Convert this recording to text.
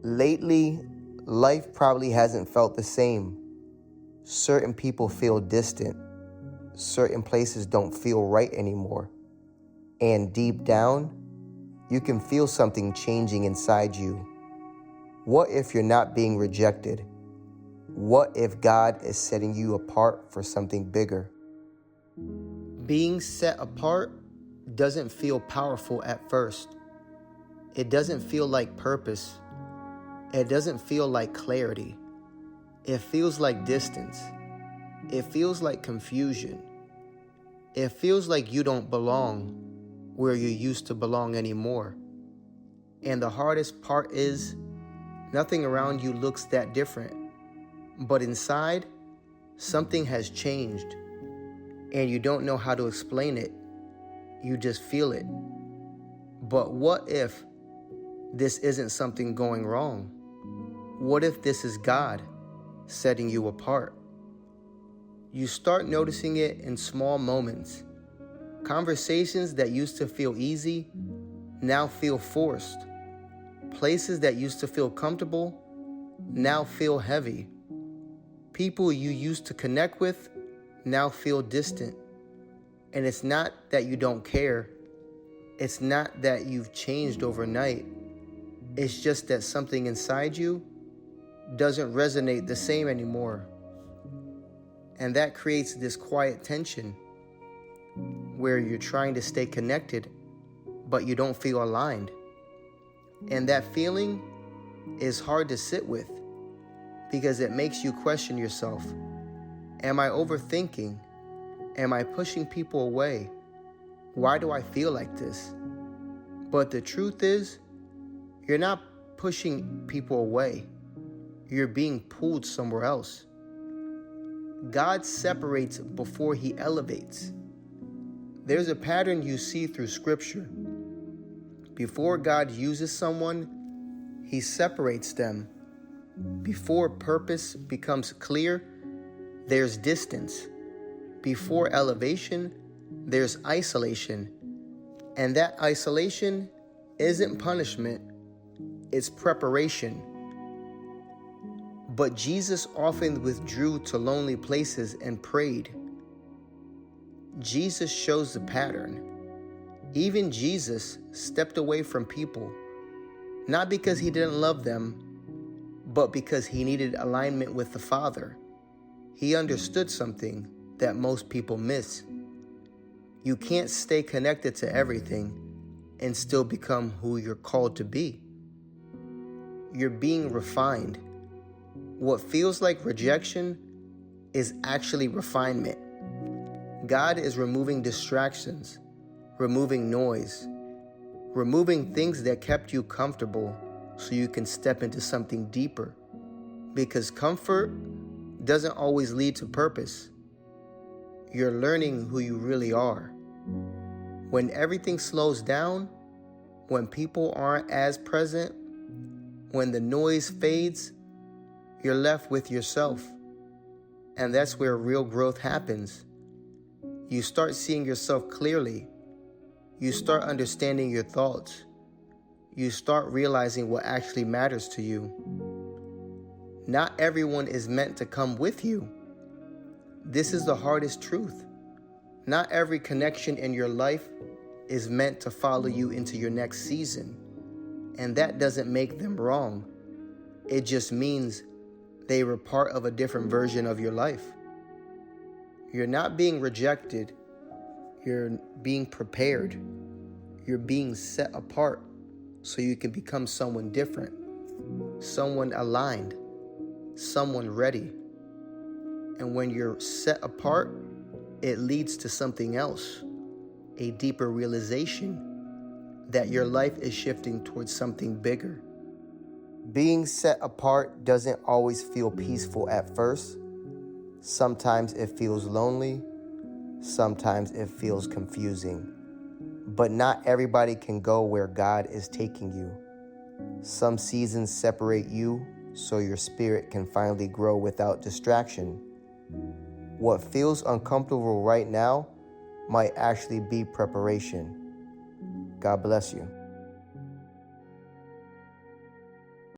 Lately, life probably hasn't felt the same. Certain people feel distant. Certain places don't feel right anymore. And deep down, you can feel something changing inside you. What if you're not being rejected? What if God is setting you apart for something bigger? Being set apart doesn't feel powerful at first. It doesn't feel like purpose. It doesn't feel like clarity. It feels like distance. It feels like confusion. It feels like you don't belong where you used to belong anymore. And the hardest part is, nothing around you looks that different. But inside, something has changed. And you don't know how to explain it. You just feel it. But what if this isn't something going wrong? What if this is God setting you apart? You start noticing it in small moments. Conversations that used to feel easy now feel forced. Places that used to feel comfortable now feel heavy. People you used to connect with now feel distant. And it's not that you don't care. It's not that you've changed overnight. It's just that something inside you doesn't resonate the same anymore. And that creates this quiet tension where you're trying to stay connected, but you don't feel aligned. And that feeling is hard to sit with because it makes you question yourself. Am I overthinking? Am I pushing people away? Why do I feel like this? But the truth is, you're not pushing people away. You're being pulled somewhere else. God separates before he elevates. There's a pattern you see through Scripture. Before God uses someone, he separates them. Before purpose becomes clear, there's distance. Before elevation, there's isolation. And that isolation isn't punishment, it's preparation. But Jesus often withdrew to lonely places and prayed. Jesus shows the pattern. Even Jesus stepped away from people, not because he didn't love them, but because he needed alignment with the Father. He understood something that most people miss. You can't stay connected to everything and still become who you're called to be. You're being refined. What feels like rejection is actually refinement. God is removing distractions, removing noise, removing things that kept you comfortable so you can step into something deeper. Because comfort doesn't always lead to purpose. You're learning who you really are. When everything slows down, when people aren't as present, when the noise fades, you're left with yourself. And that's where real growth happens. You start seeing yourself clearly. You start understanding your thoughts. You start realizing what actually matters to you. Not everyone is meant to come with you. This is the hardest truth. Not every connection in your life is meant to follow you into your next season. And that doesn't make them wrong. It just means they were part of a different version of your life. You're not being rejected. You're being prepared. You're being set apart so you can become someone different, someone aligned, someone ready. And when you're set apart, it leads to something else, a deeper realization that your life is shifting towards something bigger. Being set apart doesn't always feel peaceful at first. Sometimes it feels lonely. Sometimes it feels confusing. But not everybody can go where God is taking you. Some seasons separate you so your spirit can finally grow without distraction. What feels uncomfortable right now might actually be preparation. God bless you.